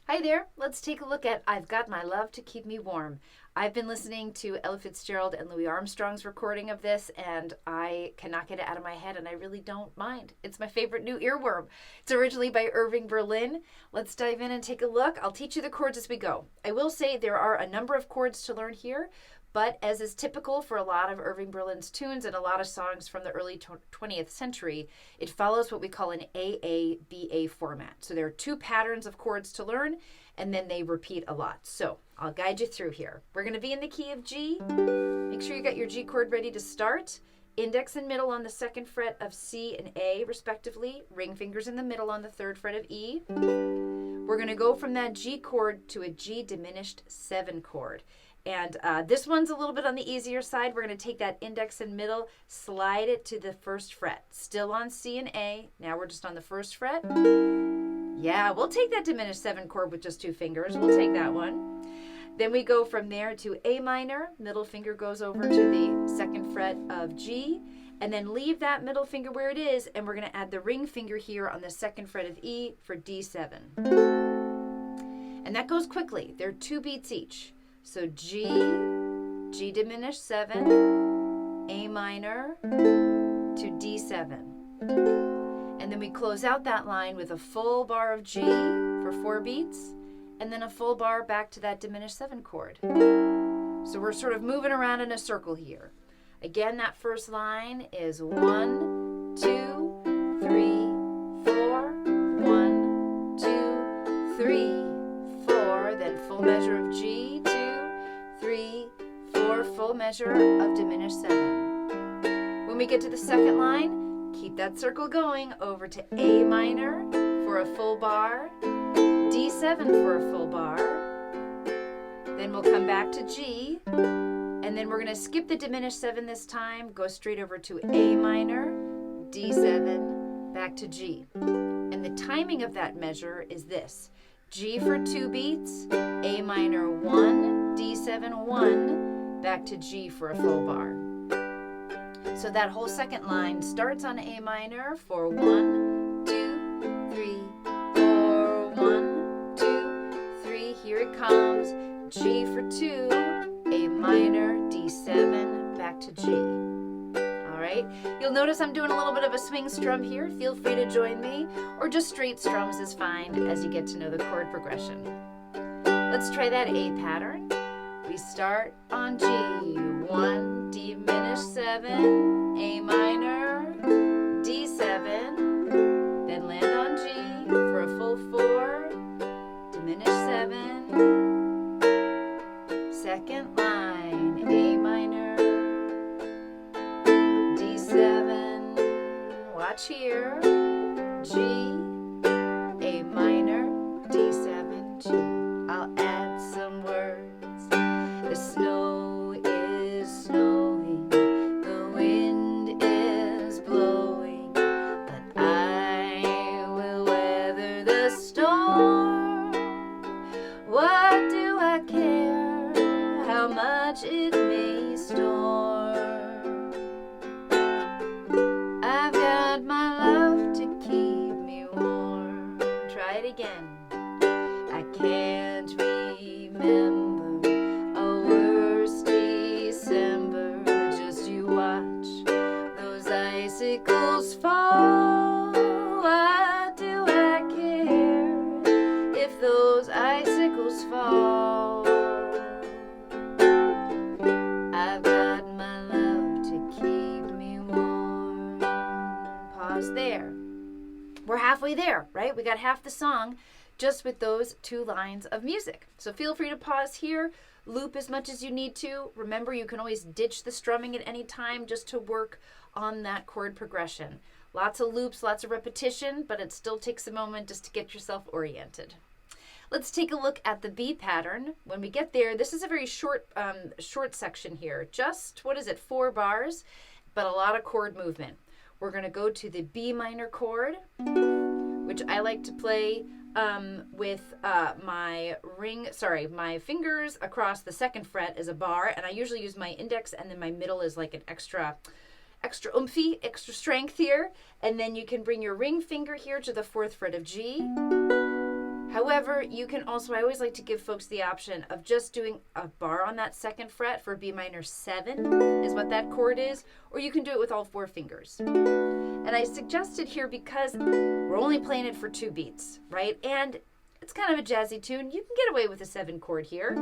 Hi there. Let's take a look at I've Got My Love to Keep Me Warm. I've been listening to Ella Fitzgerald and Louis Armstrong's recording of this, and I cannot get it out of my head, and I really don't mind. It's my favorite new earworm. It's originally by Irving Berlin. Let's dive in and take a look. I'll teach you the chords as we go. I will say there are a number of chords to learn here, but as is typical for a lot of Irving Berlin's tunes and a lot of songs from the early 20th century, it follows what we call an AABA format. So there are two patterns of chords to learn, and then they repeat a lot. So I'll guide you through here. We're going to be in the key of G. Make sure you got your G chord ready to start. Index and middle on the second fret of C and A, respectively. Ring fingers in the middle on the third fret of E. We're going to go from that G chord to a G diminished 7 chord. And this one's a little bit on the easier side. We're going to take that index and middle, slide it to the first fret. Still on C and A. Now we're just on the first fret. Yeah, we'll take that diminished 7 chord with just 2 fingers. We'll take that one. Then we go from there to A minor. Middle finger goes over to the second fret of G. And then leave that middle finger where it is. And we're going to add the ring finger here on the second fret of E for D7. And that goes quickly. There are 2 beats each. So G, G diminished 7, A minor to D7. And then we close out that line with a full bar of G for 4 beats, and then a full bar back to that diminished 7 chord. So we're sort of moving around in a circle here. Again, that first line is 1, 2, 3, 4, 1, 2, 3, 4, then full measure of G, 2, 3, 4, full measure of diminished 7. When we get to the second line, keep that circle going over to A minor for a full bar, D7 for a full bar, then we'll come back to G, and then we're going to skip the diminished 7 this time, go straight over to A minor, D7, back to G. And the timing of that measure is this. G for 2 beats, A minor 1, D7 1, back to G for a full bar. So that whole second line starts on A minor for 1, 2, 3, 4, 1, 2, 3, here it comes, G for 2, A minor, D7, back to G. Right? You'll notice I'm doing a little bit of a swing strum here. Feel free to join me, or just straight strums is fine as you get to know the chord progression. Let's try that A pattern. We start on G, 1, diminished 7, A minor, D7, then land on G for a full 4, diminished 7, second line, A minor, watch here, G, A minor, D7, G. I'll add some words. The snow is snowing, the wind is blowing, but I will weather the storm. What do I care how much it may storm? Again. I can't remember a worse December. Just you watch those icicles fall. What do I care if those icicles fall? I've got my love to keep me warm. Pause there. We're halfway there, right? We got half the song just with those 2 lines of music. So feel free to pause here, loop as much as you need to. Remember, you can always ditch the strumming at any time just to work on that chord progression. Lots of loops, lots of repetition, but it still takes a moment just to get yourself oriented. Let's take a look at the B pattern. When we get there, this is a very short section here. Just, 4 bars, but a lot of chord movement. We're going to go to the B minor chord, which I like to play with my fingers across the second fret as a bar, and I usually use my index, and then my middle is like an extra oomphy, extra strength here, and then you can bring your ring finger here to the 4th fret of G, However, you can also, I always like to give folks the option of just doing a bar on that second fret for B minor 7 is what that chord is, or you can do it with all 4 fingers. And I suggested here because we're only playing it for 2 beats, right? And it's kind of a jazzy tune. You can get away with a 7 chord here.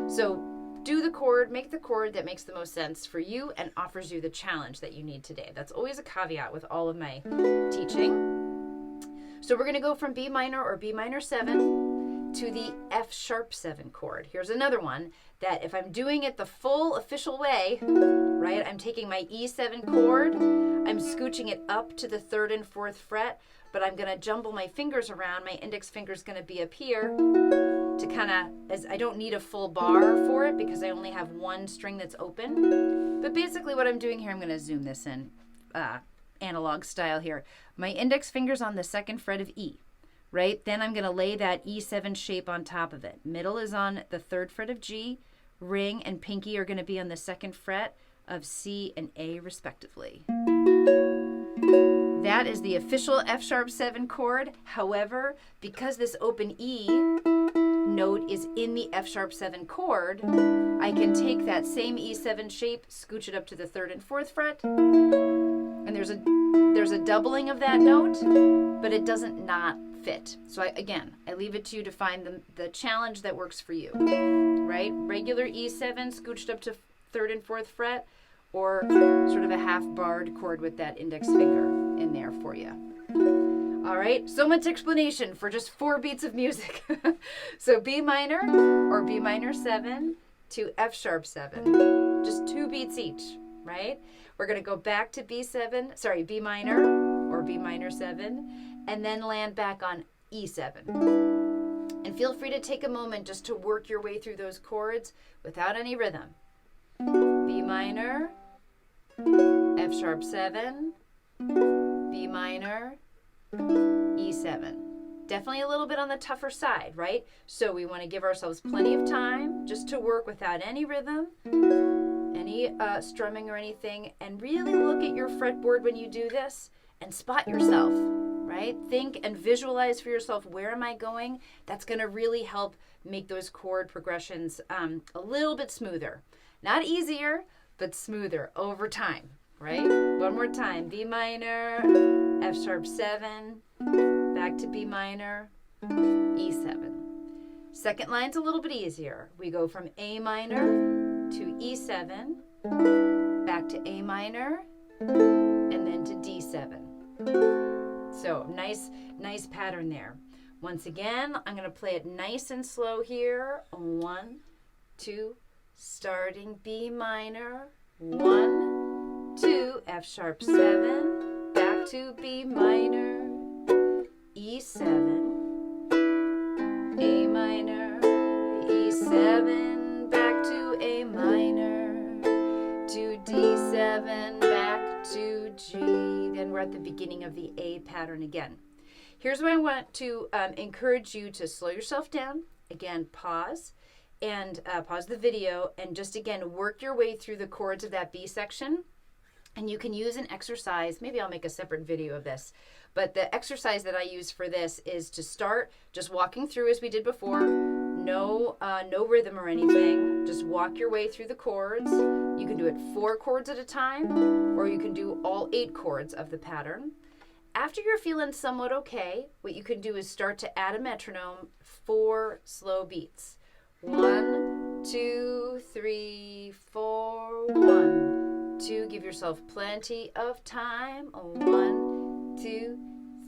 So do the chord, make the chord that makes the most sense for you and offers you the challenge that you need today. That's always a caveat with all of my teaching. So we're going to go from B minor or B minor 7 to the F sharp 7 chord. Here's another one that if I'm doing it the full official way, right, I'm taking my E7 chord, I'm scooching it up to the 3rd and 4th fret, but I'm going to jumble my fingers around. My index finger is going to be up here to kind of, as I don't need a full bar for it because I only have 1 string that's open. But basically what I'm doing here, I'm going to zoom this in analog style here. My index finger's on the 2nd fret of E, right? Then I'm going to lay that E7 shape on top of it. Middle is on the 3rd fret of G. Ring and pinky are going to be on the 2nd fret of C and A respectively. That is the official F sharp 7 chord. However, because this open E note is in the F sharp 7 chord, I can take that same E7 shape, scooch it up to the 3rd and 4th fret, and there's a doubling of that note, but it doesn't not fit. So I leave it to you to find the challenge that works for you, right? Regular E7 scooched up to 3rd and 4th fret, or sort of a half barred chord with that index finger in there for you. All right, so much explanation for just 4 beats of music. So B minor or B minor 7 to F sharp 7, just 2 beats each, right? We're going to go back to B minor or B minor 7, and then land back on E7. And feel free to take a moment just to work your way through those chords without any rhythm. B minor, F sharp 7, B minor, E7. Definitely a little bit on the tougher side, right? So we want to give ourselves plenty of time just to work without any rhythm, any strumming or anything, and really look at your fretboard when you do this and spot yourself, right? Think and visualize for yourself, where am I going? That's going to really help make those chord progressions a little bit smoother. Not easier, but smoother over time, right? One more time. B minor, F sharp 7, back to B minor, E7. Second line's a little bit easier. We go from A minor to E7, back to A minor, and then to D7. So nice pattern there. Once again, I'm going to play it nice and slow here. 1, 2, starting B minor, 1, 2, F sharp 7, back to B minor, E7, A minor, E7, back to A minor, to D7, back to G. Then we're at the beginning of the A pattern again. Here's where I want to encourage you to slow yourself down. Again, pause and pause the video and just again work your way through the chords of that B section. And you can use an exercise. Maybe I'll make a separate video of this. But the exercise that I use for this is to start just walking through as we did before. No rhythm or anything. Just walk your way through the chords. You can do it 4 chords at a time, or you can do all 8 chords of the pattern. After you're feeling somewhat okay, what you can do is start to add a metronome, 4 slow beats. 1, 2, 3, 4, 1, 2. Give yourself plenty of time. 1, 2,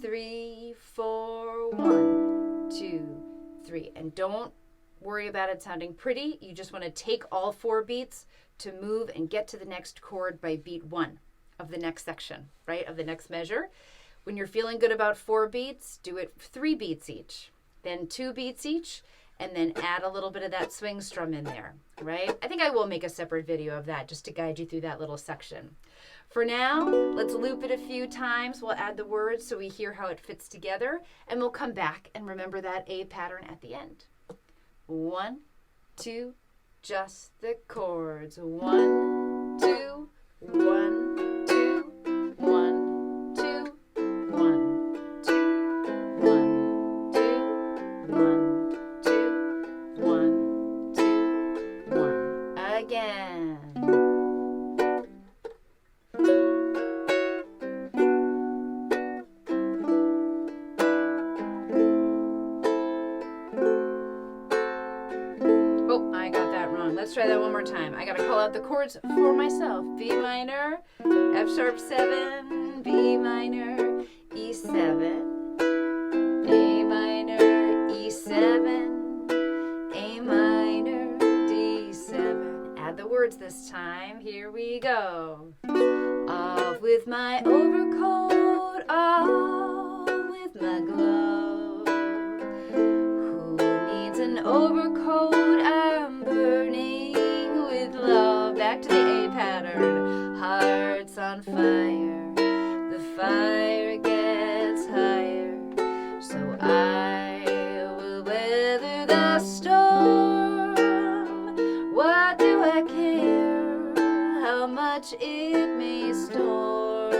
3, 4, 1, 2, 3. And don't worry about it sounding pretty. You just want to take all 4 beats to move and get to the next chord by beat 1 of the next section, right, of the next measure. When you're feeling good about 4 beats, do it 3 beats each, then 2 beats each, and then add a little bit of that swing strum in there, right? I think I will make a separate video of that just to guide you through that little section. For now, let's loop it a few times. We'll add the words so we hear how it fits together, and we'll come back and remember that A pattern at the end. 1, 2, just the chords. 1, 2, 1, 2, 1, 2, 1, 2, 1, 2, 1. let's try that one more time. I gotta call out the chords for myself. B minor, F sharp 7, B minor, E7, A minor, E7, A minor, D7. Add the words this time. Here we go. Off with my overcoat, off with my glove. Who needs an overcoat? I'm burning with love. Back to the A pattern. Hearts on fire. The fire gets higher. So I will weather the storm. What do I care how much it may storm?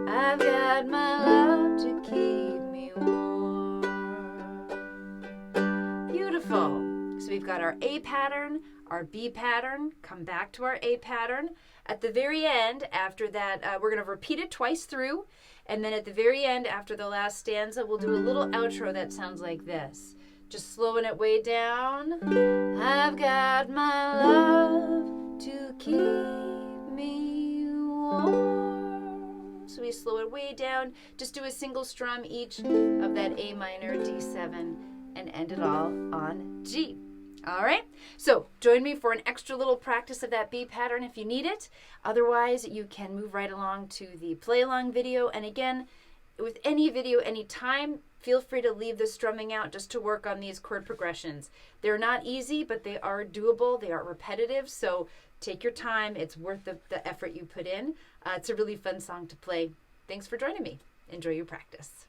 I've got my love to keep me warm. Beautiful. So we've got our A pattern, our B pattern. Come back to our A pattern. At the very end, after that, we're going to repeat it twice through. And then at the very end, after the last stanza, we'll do a little outro that sounds like this. Just slowing it way down. I've got my love to keep me warm. So we slow it way down. Just do a single strum each of that A minor, D7, and end it all on G. All right, so join me for an extra little practice of that B pattern if you need it. Otherwise, you can move right along to the play along video. And again, with any video, anytime, feel free to leave the strumming out just to work on these chord progressions. They're not easy, but they are doable. They are repetitive, so take your time. It's worth the effort you put in. It's a really fun song to play. Thanks for joining me. Enjoy your practice.